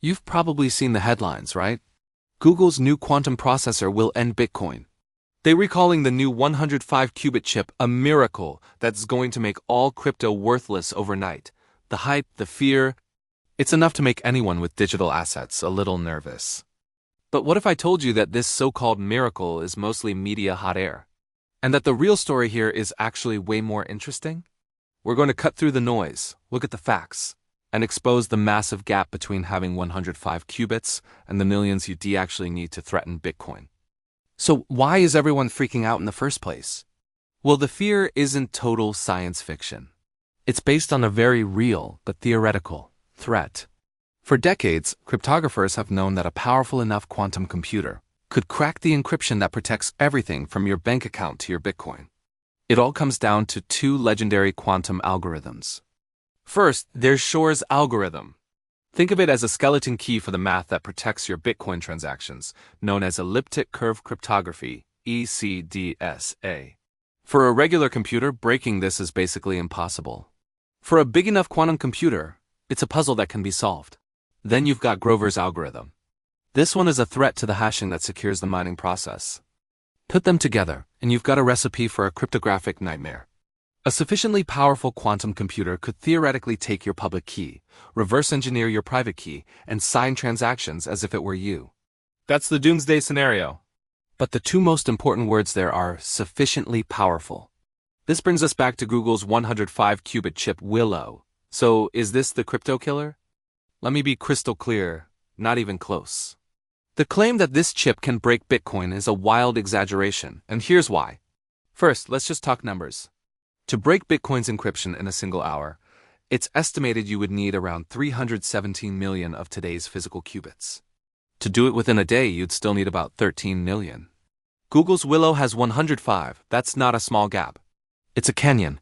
You've probably seen the headlines, right? Google's new quantum processor will end Bitcoin. They're recalling the new 105-qubit chip a miracle that's going to make all crypto worthless overnight. The hype, the fear, it's enough to make anyone with digital assets a little nervous. But what if I told you that this so-called miracle is mostly media hot air? And that the real story here is actually way more interesting? We're going to cut through the noise, look at the facts, and expose the massive gap between having 105 qubits and the millions you actually need to threaten Bitcoin. So why is everyone freaking out in the first place? Well, the fear isn't total science fiction. It's based on a very real but theoretical threat. For decades, cryptographers have known that a powerful enough quantum computer could crack the encryption that protects everything from your bank account to your Bitcoin. It all comes down to two legendary quantum algorithms. First, there's Shor's algorithm. Think of it as a skeleton key for the math that protects your Bitcoin transactions, known as elliptic curve cryptography, ECDSA. For a regular computer, breaking this is basically impossible. For a big enough quantum computer, it's a puzzle that can be solved. Then you've got Grover's algorithm. This one is a threat to the hashing that secures the mining process. Put them together, and you've got a recipe for a cryptographic nightmare. A sufficiently powerful quantum computer could theoretically take your public key, reverse engineer your private key, and sign transactions as if it were you. That's the Doomsday scenario. But the two most important words there are sufficiently powerful. This brings us back to Google's 105-qubit chip Willow. So, is this the crypto killer? Let me be crystal clear, not even close. The claim that this chip can break Bitcoin is a wild exaggeration, and here's why. First, let's just talk numbers. To break Bitcoin's encryption in a single hour, it's estimated you would need around 317 million of today's physical qubits. To do it within a day, you'd still need about 13 million. Google's Willow has 105, that's not a small gap. It's a canyon.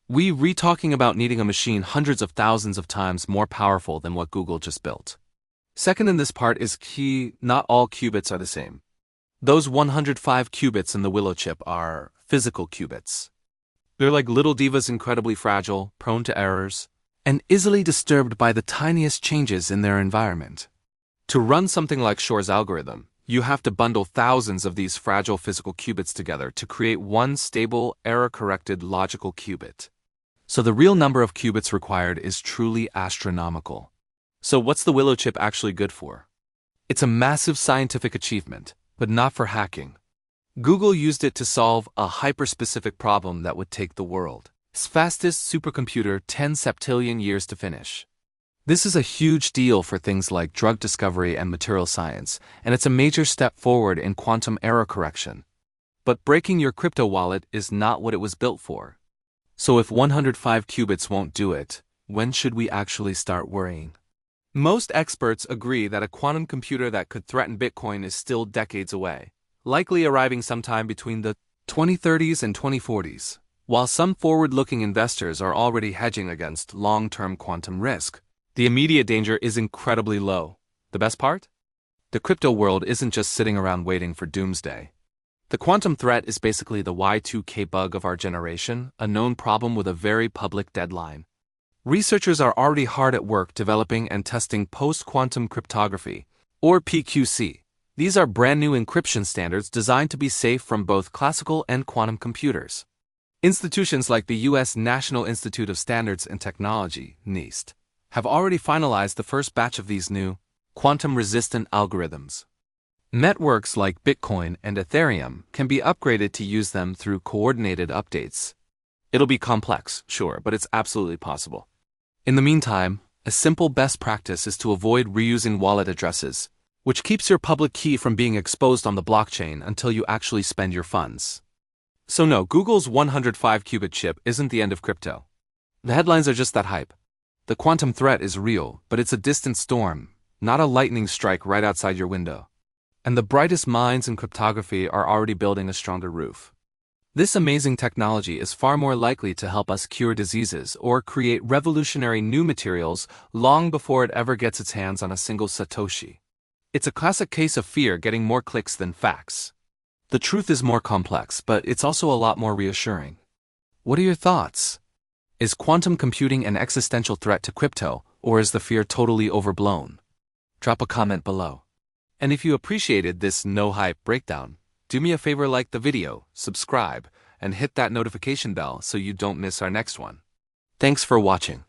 We're talking about needing a machine hundreds of thousands of times more powerful than what Google just built. Second in this part is key, not all qubits are the same. Those 105 qubits in the Willow chip are physical qubits. They're like little divas, incredibly fragile, prone to errors, and easily disturbed by the tiniest changes in their environment. To run something like Shor's algorithm, you have to bundle thousands of these fragile physical qubits together to create one stable, error-corrected logical qubit. So the real number of qubits required is truly astronomical. So what's the Willow chip actually good for? It's a massive scientific achievement, but not for hacking. Google used it to solve a hyper-specific problem that would take the world's fastest supercomputer 10 septillion years to finish. This is a huge deal for things like drug discovery and material science, and it's a major step forward in quantum error correction. But breaking your crypto wallet is not what it was built for. So if 105 qubits won't do it, when should we actually start worrying? Most experts agree that a quantum computer that could threaten Bitcoin is still decades away, likely arriving sometime between the 2030s and 2040s. While some forward-looking investors are already hedging against long-term quantum risk, the immediate danger is incredibly low. The best part? The crypto world isn't just sitting around waiting for Doomsday. The quantum threat is basically the Y2K bug of our generation, a known problem with a very public deadline. Researchers are already hard at work developing and testing post-quantum cryptography, or PQC. These are brand new encryption standards designed to be safe from both classical and quantum computers. Institutions like the U.S. National Institute of Standards and Technology, NIST, have already finalized the first batch of these new, quantum-resistant algorithms. Networks like Bitcoin and Ethereum can be upgraded to use them through coordinated updates. It'll be complex, sure, but it's absolutely possible. In the meantime, a simple best practice is to avoid reusing wallet addresses, which keeps your public key from being exposed on the blockchain until you actually spend your funds. So no, Google's 105-qubit chip isn't the end of crypto. The headlines are just that hype. The quantum threat is real, but it's a distant storm, not a lightning strike right outside your window. And the brightest minds in cryptography are already building a stronger roof. This amazing technology is far more likely to help us cure diseases or create revolutionary new materials long before it ever gets its hands on a single Satoshi. It's a classic case of fear getting more clicks than facts. The truth is more complex, but it's also a lot more reassuring. What are your thoughts? Is quantum computing an existential threat to crypto, or is the fear totally overblown? drop a comment below. And if you appreciated this no-hype breakdown, do me a favor, like the video, subscribe, and hit that notification bell so you don't miss our next one. Thanks for watching.